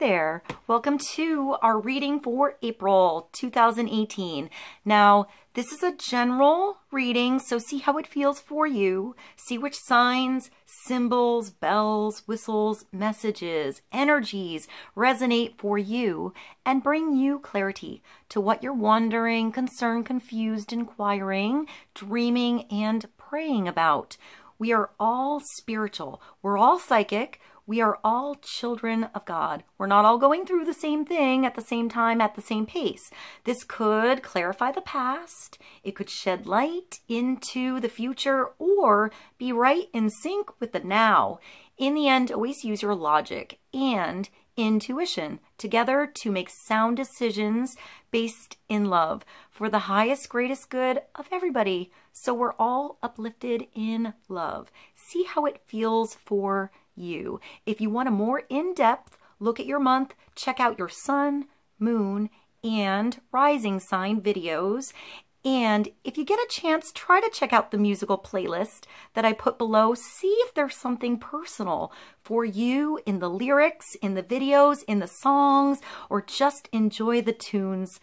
there. Welcome to our reading for April 2018. Now, this is a general reading, so see how it feels for you. See which signs, symbols, bells, whistles, messages, energies resonate for you and bring you clarity to what you're wondering, concerned, confused, inquiring, dreaming, and praying about. We are all spiritual. We're all psychic. We are all children of God. We're not all going through the same thing at the same time, at the same pace. This could clarify the past. It could shed light into the future or be right in sync with the now. In the end, always use your logic and intuition together to make sound decisions based in love for the highest, greatest good of everybody. So we're all uplifted in love. See how it feels for you. If you want a more in-depth look at your month, check out your sun, moon, and rising sign videos. And if you get a chance, try to check out the musical playlist that I put below. See if there's something personal for you in the lyrics, in the videos, in the songs, or just enjoy the tunes.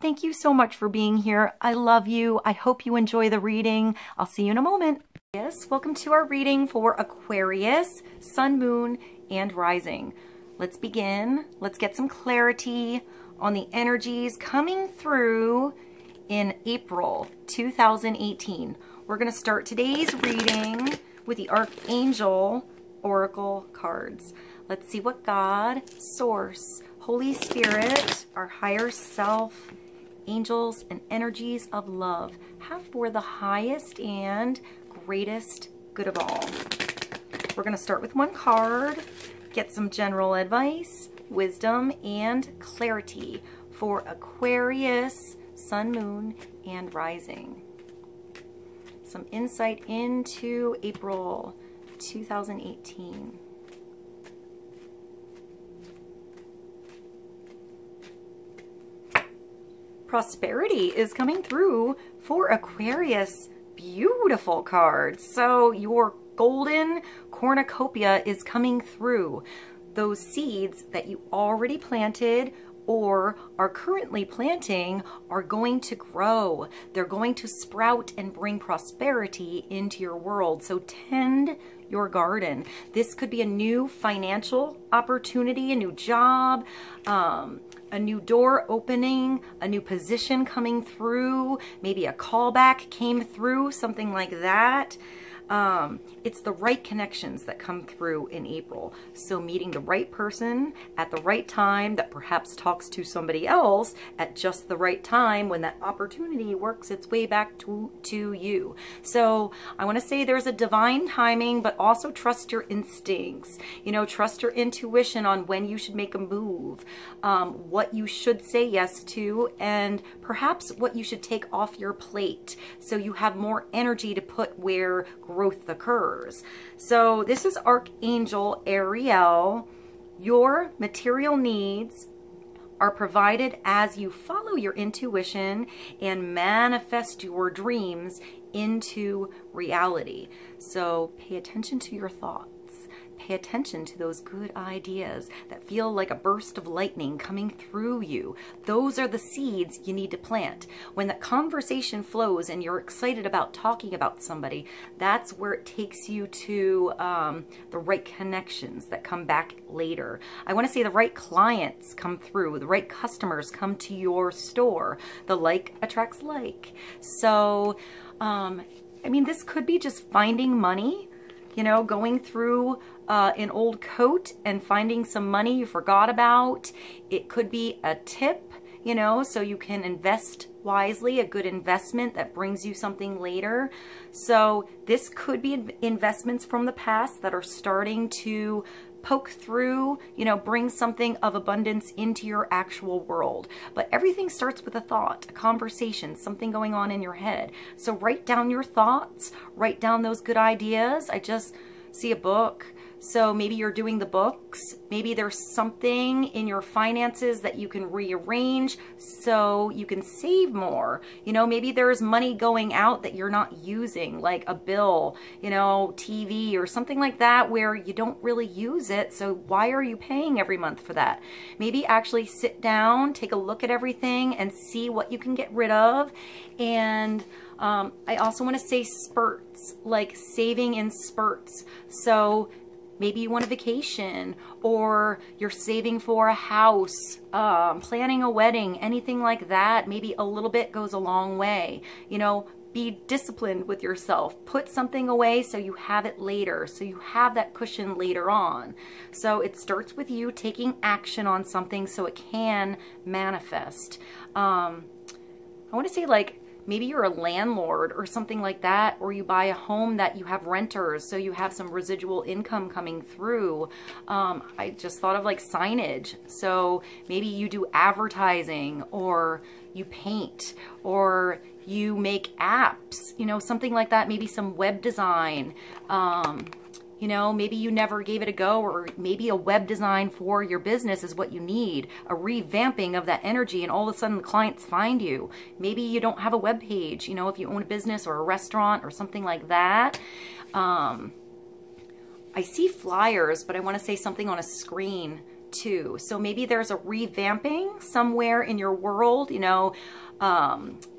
Thank you so much for being here. I love you. I hope you enjoy the reading. I'll see you in a moment. Yes, welcome to our reading for Aquarius, Sun, Moon, and Rising. Let's begin. Let's get some clarity on the energies coming through in April 2018. We're going to start today's reading with the Archangel Oracle cards. Let's see what God, Source, Holy Spirit, our higher self, angels, and energies of love have for the highest and greatest good of all. We're going to start with one card, get some general advice, wisdom, and clarity for Aquarius, Sun, Moon, and Rising. Some insight into April 2018. Prosperity is coming through for Aquarius. Beautiful cards. So your golden cornucopia is coming through. Those seeds that you already planted or are currently planting are going to grow. They're going to sprout and bring prosperity into your world. So tend your garden. This could be a new financial opportunity, a new job, a new door opening, a new position coming through, maybe a callback came through, something like that. It's the right connections that come through in April. So meeting the right person at the right time that perhaps talks to somebody else at just the right time when that opportunity works its way back to you. So I want to say there's a divine timing, but also trust your instincts. You know, trust your intuition on when you should make a move, what you should say yes to, and perhaps what you should take off your plate so you have more energy to put where growth occurs. So this is Archangel Ariel. Your material needs are provided as you follow your intuition and manifest your dreams into reality. So pay attention to your thoughts. Pay attention to those good ideas that feel like a burst of lightning coming through you. Those are the seeds you need to plant. When the conversation flows and you're excited about talking about somebody, that's where it takes you to the right connections that come back later. I want to say the right clients come through, the right customers come to your store. The like attracts like. So, I mean, this could be just finding money, you know, going through an old coat and finding some money you forgot about. It could be a tip, you know, so you can invest wisely, a good investment that brings you something later. So this could be investments from the past that are starting to poke through, you know, bring something of abundance into your actual world. But everything starts with a thought, a conversation, something going on in your head. So write down your thoughts, write down those good ideas. I just see a book, So maybe you're doing the books. Maybe there's something in your finances that you can rearrange so you can save more. You know, maybe there's money going out that you're not using, like a bill, you know, TV or something like that where you don't really use it. So why are you paying every month for that? Maybe actually sit down, take a look at everything and see what you can get rid of. And I also want to say spurts, like saving in spurts. So maybe you want a vacation, or you're saving for a house, planning a wedding, anything like that. Maybe a little bit goes a long way. You know, be disciplined with yourself. Put something away so you have it later, so you have that cushion later on. So it starts with you taking action on something so it can manifest. I want to say, like, maybe you're a landlord or something like that, or you buy a home that you have renters, so you have some residual income coming through. I just thought of like signage. So maybe you do advertising, or you paint, or you make apps, you know, something like that. Maybe some web design. You know, maybe you never gave it a go, or maybe a web design for your business is what you need, a revamping of that energy, and all of a sudden the clients find you. Maybe you don't have a web page, you know, if you own a business or a restaurant or something like that. I see flyers, but I want to say something on a screen too. So maybe there's a revamping somewhere in your world, you know,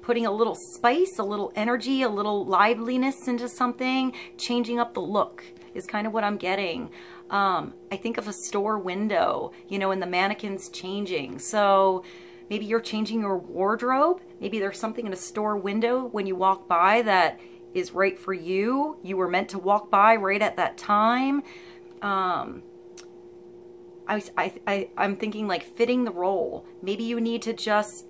putting a little spice, a little energy, a little liveliness into something, changing up the look is kind of what I'm getting. I think of a store window, you know, and the mannequins changing. So maybe you're changing your wardrobe. Maybe there's something in a store window when you walk by that is right for you. You were meant to walk by right at that time. I'm thinking like fitting the role. Maybe you need to just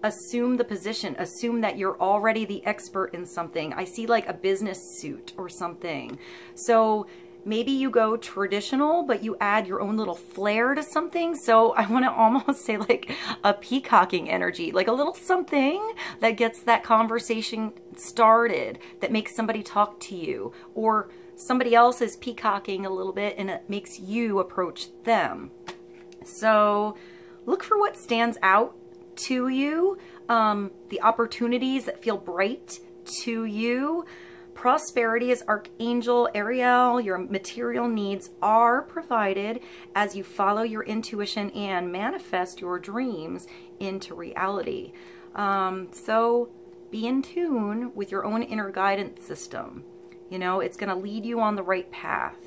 assume the position, assume that you're already the expert in something. I see like a business suit or something. So maybe you go traditional, but you add your own little flair to something. So I want to almost say like a peacocking energy, like a little something that gets that conversation started, that makes somebody talk to you, or somebody else is peacocking a little bit and it makes you approach them. So look for what stands out to you, the opportunities that feel bright to you. Prosperity is Archangel Ariel. Your material needs are provided as you follow your intuition and manifest your dreams into reality. So be in tune with your own inner guidance system. You know, it's going to lead you on the right path.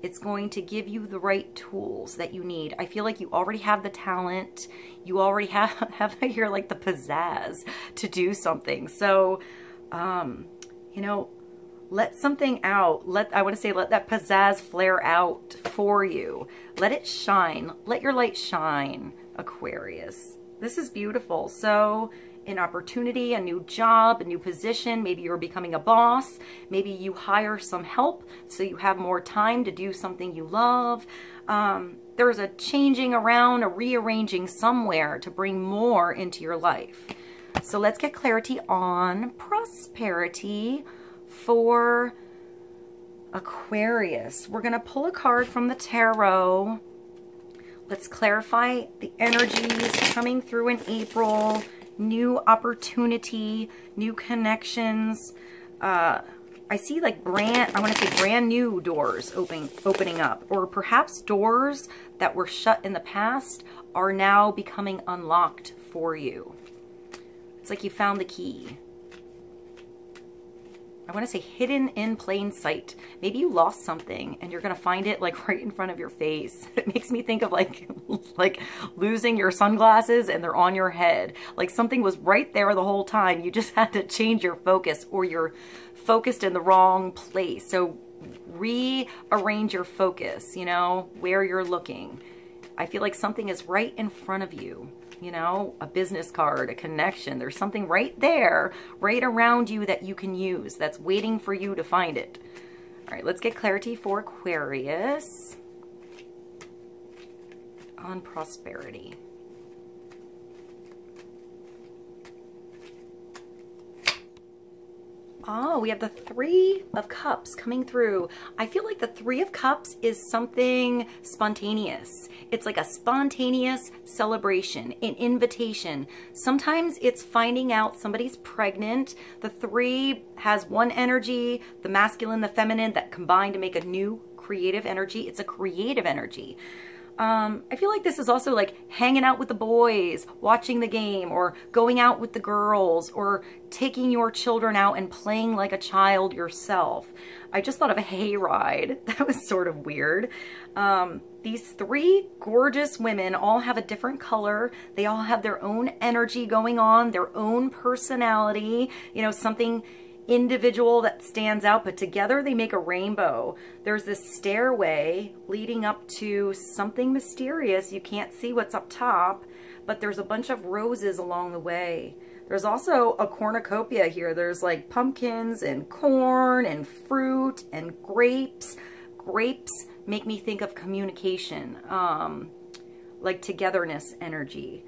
It's going to give you the right tools that you need. I feel like you already have the talent. You already have here like the pizzazz to do something. So, you know, let something out. I want to say, let that pizzazz flare out for you. Let it shine. Let your light shine, Aquarius. This is beautiful. So, an opportunity, a new job, a new position. Maybe you're becoming a boss. Maybe you hire some help so you have more time to do something you love. There's a changing around, a rearranging somewhere to bring more into your life. So let's get clarity on prosperity for Aquarius. We're going to pull a card from the tarot. Let's clarify the energies coming through in April. New opportunity, new connections. I see like I want to say brand new doors opening up, or perhaps doors that were shut in the past are now becoming unlocked for you. It's like you found the key. I want to say hidden in plain sight. Maybe you lost something and you're going to find it like right in front of your face. It makes me think of like losing your sunglasses and they're on your head. Like something was right there the whole time. You just had to change your focus, or you're focused in the wrong place. So rearrange your focus, you know, where you're looking. I feel like something is right in front of you. You know, a business card, a connection. There's something right there, right around you that you can use, that's waiting for you to find it. All right, let's get clarity for Aquarius on prosperity. Oh, we have the Three of Cups coming through. I feel like the Three of Cups is something spontaneous. It's like a spontaneous celebration, an invitation. Sometimes it's finding out somebody's pregnant. The Three has one energy, the masculine, the feminine, that combine to make a new creative energy. It's a creative energy. I feel like this is also like hanging out with the boys, watching the game, or going out with the girls, or taking your children out and playing like a child yourself. I just thought of a hayride. That was sort of weird. These three gorgeous women all have a different color. They all have their own energy going on, their own personality, you know, something individual that stands out, but together they make a rainbow. There's this stairway leading up to something mysterious. You can't see what's up top, but there's a bunch of roses along the way. There's also a cornucopia here. There's like pumpkins and corn and fruit and grapes. Grapes make me think of communication, like togetherness energy.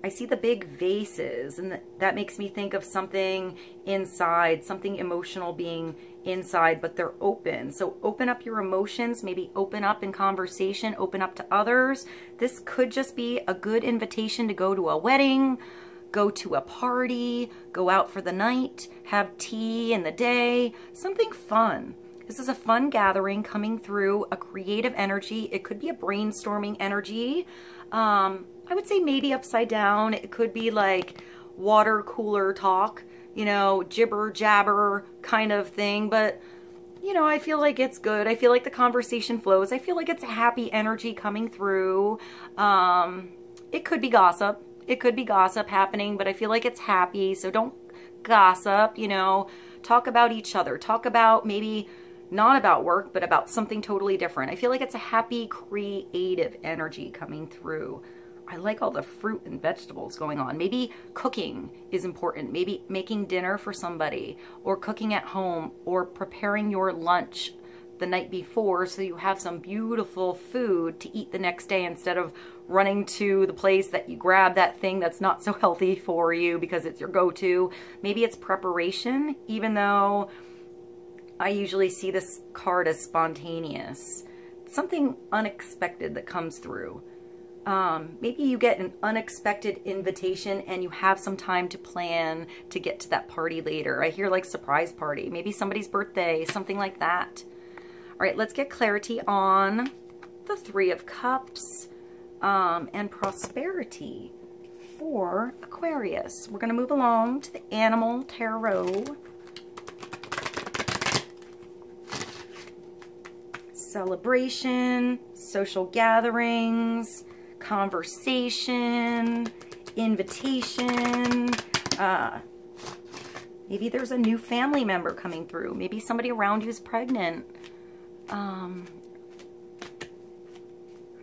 I see the big vases, and that makes me think of something inside, something emotional being inside, but they're open. So open up your emotions, maybe open up in conversation, open up to others. This could just be a good invitation to go to a wedding, go to a party, go out for the night, have tea in the day, something fun. This is a fun gathering coming through, a creative energy. It could be a brainstorming energy. I would say maybe upside down. It could be like water cooler talk, you know, jibber jabber kind of thing. But, you know, I feel like it's good. I feel like the conversation flows. I feel like it's happy energy coming through. It could be gossip. It could be gossip happening, but I feel like it's happy. So don't gossip, you know, talk about each other. Talk about maybe not about work, but about something totally different. I feel like it's a happy, creative energy coming through. I like all the fruit and vegetables going on. Maybe cooking is important. Maybe making dinner for somebody, or cooking at home, or preparing your lunch the night before so you have some beautiful food to eat the next day instead of running to the place that you grab that thing that's not so healthy for you because it's your go-to. Maybe it's preparation, even though I usually see this card as spontaneous. Something unexpected that comes through. Maybe you get an unexpected invitation and you have some time to plan to get to that party later. I hear like surprise party, maybe somebody's birthday, something like that. All right, let's get clarity on the Three of Cups and prosperity for Aquarius. We're going to move along to the Animal Tarot. Celebration, social gatherings, conversation, invitation. Maybe there's a new family member coming through. Maybe somebody around you is pregnant. All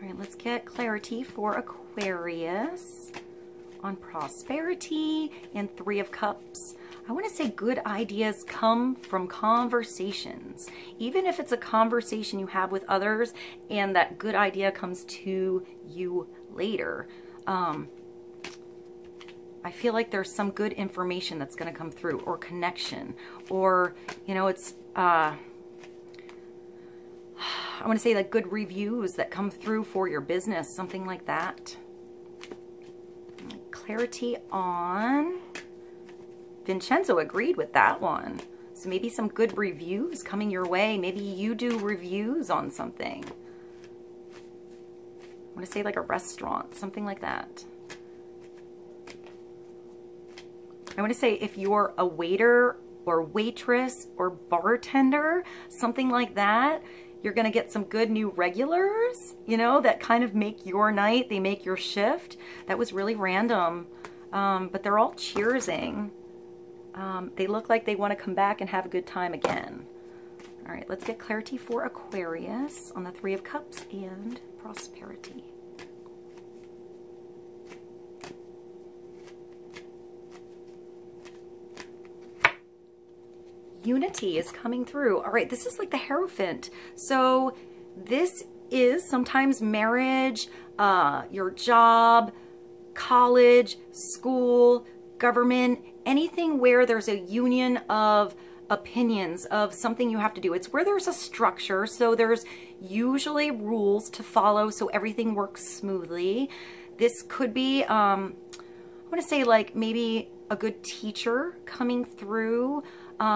right, let's get clarity for Aquarius on prosperity and Three of Cups. I want to say good ideas come from conversations. Even if it's a conversation you have with others and that good idea comes to you later. I feel like there's some good information that's going to come through, or connection, or, you know, it's, I want to say like good reviews that come through for your business, something like that. Clarity on... Vincenzo agreed with that one. So maybe some good reviews coming your way. Maybe you do reviews on something. I want to say like a restaurant, something like that. I want to say if you're a waiter or waitress or bartender, something like that, you're going to get some good new regulars, you know, that kind of make your night. They make your shift. That was really random. But they're all cheersing. They look like they want to come back and have a good time again. All right, let's get clarity for Aquarius on the Three of Cups and prosperity. Unity is coming through. All right, this is like the Hierophant. So this is sometimes marriage, your job, college, school, government, anything where there's a union of opinions of something you have to do. It's where there's a structure, so there's usually rules to follow so everything works smoothly. This could be, I want to say like maybe a good teacher coming through,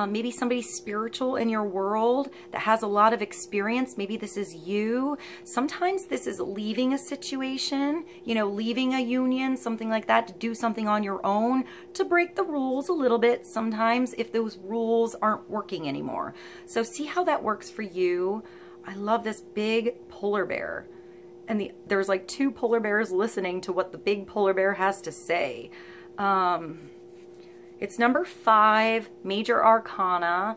maybe somebody spiritual in your world that has a lot of experience. Maybe this is you. Sometimes this is leaving a situation, you know, leaving a union, something like that, to do something on your own, to break the rules a little bit sometimes if those rules aren't working anymore. So see how that works for you. I love this big polar bear. And there's like 2 polar bears listening to what the big polar bear has to say. It's number 5, major arcana.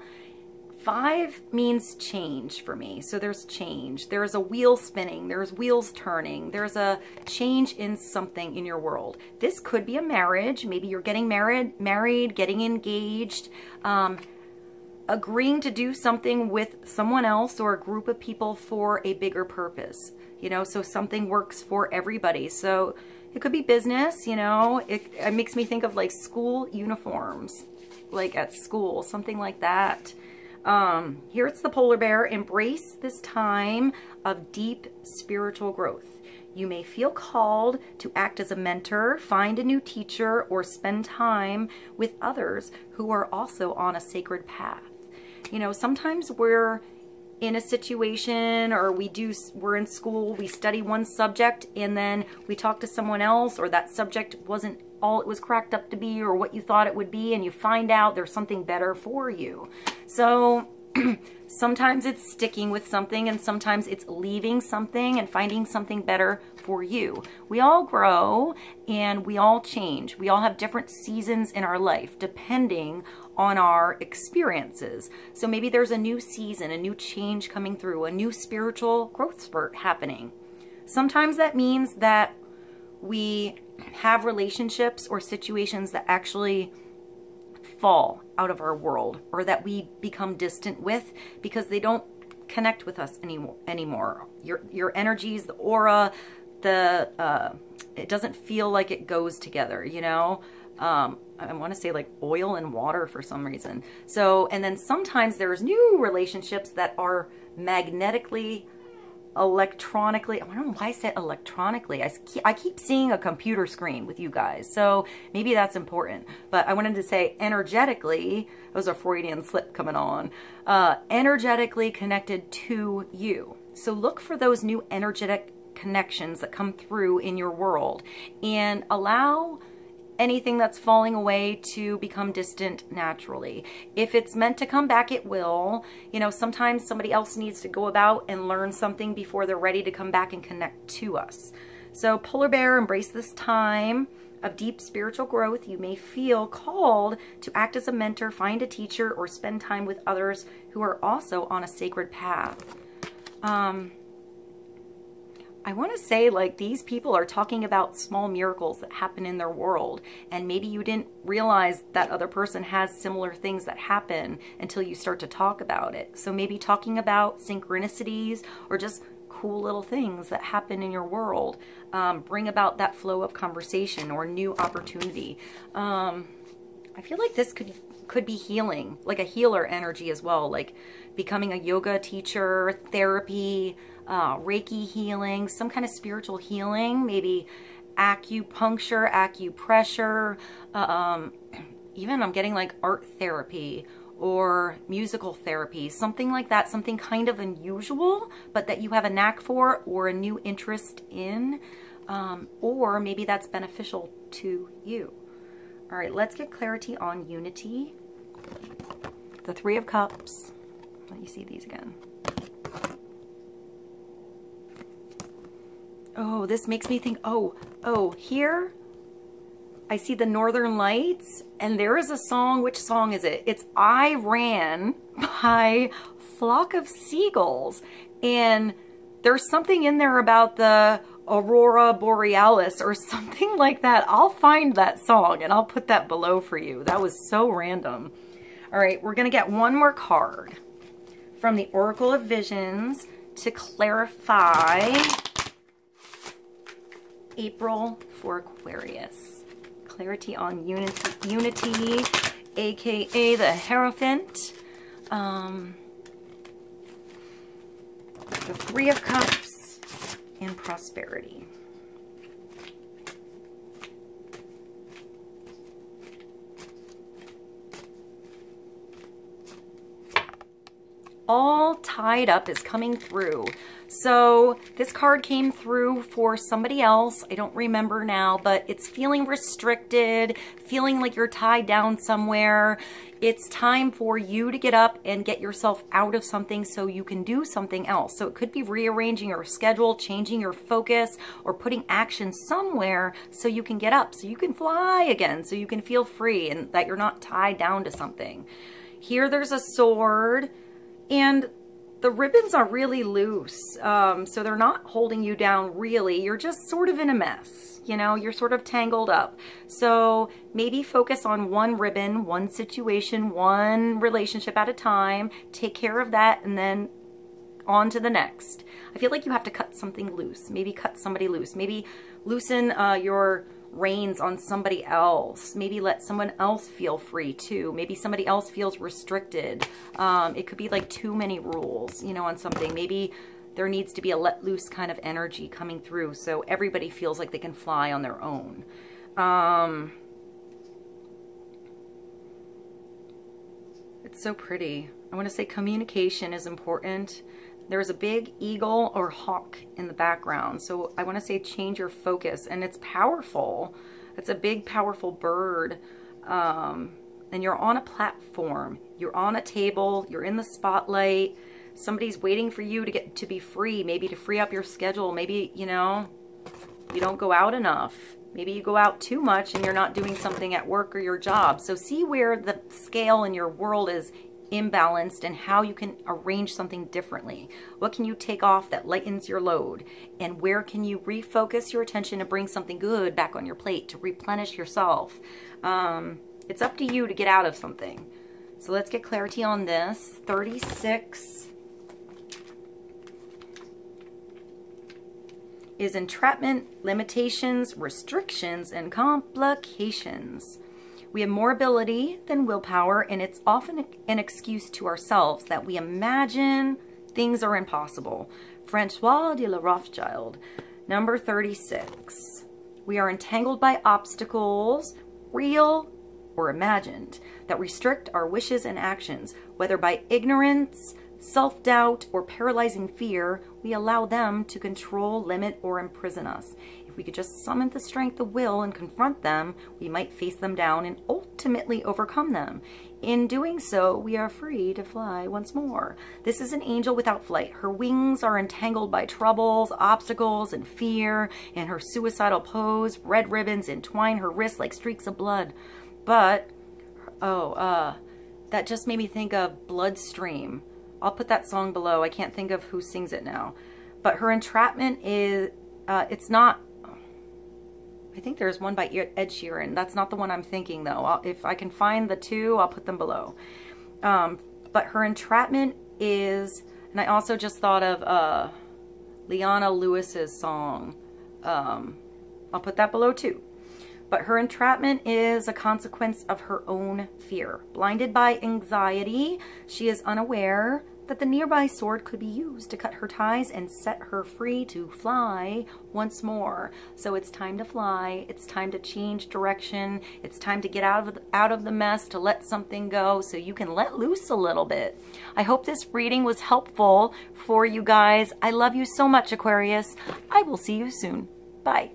5 means change for me. So there's change. There's a wheel spinning. There's wheels turning. There's a change in something in your world. This could be a marriage. Maybe you're getting married, getting engaged, agreeing to do something with someone else or a group of people for a bigger purpose. You know, so something works for everybody. So it could be business, you know, it makes me think of like school uniforms, like at school, something like that. Here it's the polar bear. Embrace this time of deep spiritual growth. You may feel called to act as a mentor, find a new teacher, or spend time with others who are also on a sacred path. You know, sometimes we're in a situation, or we're in school, we study one subject, and then we talk to someone else, or that subject wasn't all it was cracked up to be or what you thought it would be, and you find out there's something better for you. So sometimes it's sticking with something, and sometimes it's leaving something and finding something better for you. We all grow and we all change. We all have different seasons in our life depending on our experiences. So maybe there's a new season, a new change coming through, a new spiritual growth spurt happening. Sometimes that means that we have relationships or situations that actually fall out of our world, or that we become distant with because they don't connect with us anymore. Your energies, the aura, it doesn't feel like it goes together, you know? I want to say like oil and water for some reason. So, and then sometimes there's new relationships that are magnetically, electronically, I don't know why I said electronically. I keep seeing a computer screen with you guys, so maybe that's important. But I wanted to say energetically, that was a Freudian slip coming on, energetically connected to you. So look for those new energetic connections that come through in your world, and allow anything that's falling away to become distant naturally. If it's meant to come back, it will. You know, sometimes somebody else needs to go about and learn something before they're ready to come back and connect to us. So polar bear, embrace this time of deep spiritual growth. You may feel called to act as a mentor, find a teacher, or spend time with others who are also on a sacred path. I want to say, like, these people are talking about small miracles that happen in their world, and maybe you didn't realize that other person has similar things that happen until you start to talk about it. So maybe talking about synchronicities or just cool little things that happen in your world bring about that flow of conversation or new opportunity. I feel like this could be healing, like a healer energy as well, like becoming a yoga teacher, therapy, Reiki healing, some kind of spiritual healing, maybe acupuncture, acupressure, even I'm getting like art therapy or musical therapy, something like that, something kind of unusual, but that you have a knack for or a new interest in, or maybe that's beneficial to you. All right, let's get clarity on unity. The 3 of Cups. Let me see these again. Oh, this makes me think, oh, here I see the Northern Lights, and there is a song. Which song is it? It's I Ran by Flock of Seagulls. And there's something in there about the Aurora Borealis or something like that. I'll find that song and I'll put that below for you. That was so random. All right, we're going to get one more card from the Oracle of Visions to clarify April for Aquarius. Clarity on unity, aka the Hierophant. The Three of Cups and prosperity. All tied up is coming through. So this card came through for somebody else. I don't remember now, but it's feeling restricted, feeling like you're tied down somewhere. It's time for you to get up and get yourself out of something so you can do something else. So it could be rearranging your schedule, changing your focus, or putting action somewhere so you can get up, so you can fly again, so you can feel free and that you're not tied down to something. Here there's a sword, and the ribbons are really loose, so they're not holding you down really. You're just sort of in a mess, you know, you're sort of tangled up. So maybe focus on one ribbon, one situation, one relationship at a time. Take care of that and then on to the next. I feel like you have to cut something loose. Maybe cut somebody loose. Maybe loosen your reins on somebody else. Maybe let someone else feel free too. Maybe somebody else feels restricted. It could be like too many rules, you know, on something. Maybe there needs to be a let loose kind of energy coming through so everybody feels like they can fly on their own. It's so pretty. I want to say communication is important. There's a big eagle or hawk in the background. So I want to say change your focus, and it's powerful. It's a big, powerful bird. And you're on a platform. You're on a table. You're in the spotlight. Somebody's waiting for you to be free, maybe to free up your schedule. Maybe, you know, you don't go out enough. Maybe you go out too much and you're not doing something at work or your job. So see where the scale in your world is imbalanced and how you can arrange something differently. What can you take off that lightens your load? And where can you refocus your attention to bring something good back on your plate to replenish yourself? It's up to you to get out of something. So let's get clarity on this. 36 is entrapment, limitations, restrictions, and complications. We have more ability than willpower, and it's often an excuse to ourselves that we imagine things are impossible. Francois de la Rothschild, number 36. We are entangled by obstacles, real or imagined, that restrict our wishes and actions. Whether by ignorance, self-doubt, or paralyzing fear, we allow them to control, limit, or imprison us. If we could just summon the strength of will and confront them, we might face them down and ultimately overcome them. In doing so, we are free to fly once more. This is an angel without flight. Her wings are entangled by troubles, obstacles, and fear, and her suicidal pose. Red ribbons entwine her wrists like streaks of blood. But, that just made me think of Bloodstream. I'll put that song below. I can't think of who sings it now. But her entrapment is, it's not, I think there's one by Ed Sheeran. That's not the one I'm thinking though. If I can find the two, I'll put them below. But her entrapment is, and I also just thought of Leona Lewis's song. I'll put that below too. But her entrapment is a consequence of her own fear. Blinded by anxiety, she is unaware that the nearby sword could be used to cut her ties and set her free to fly once more. So it's time to fly. It's time to change direction. It's time to get out of the mess, to let something go so you can let loose a little bit. I hope this reading was helpful for you guys. I love you so much, Aquarius. I will see you soon. Bye.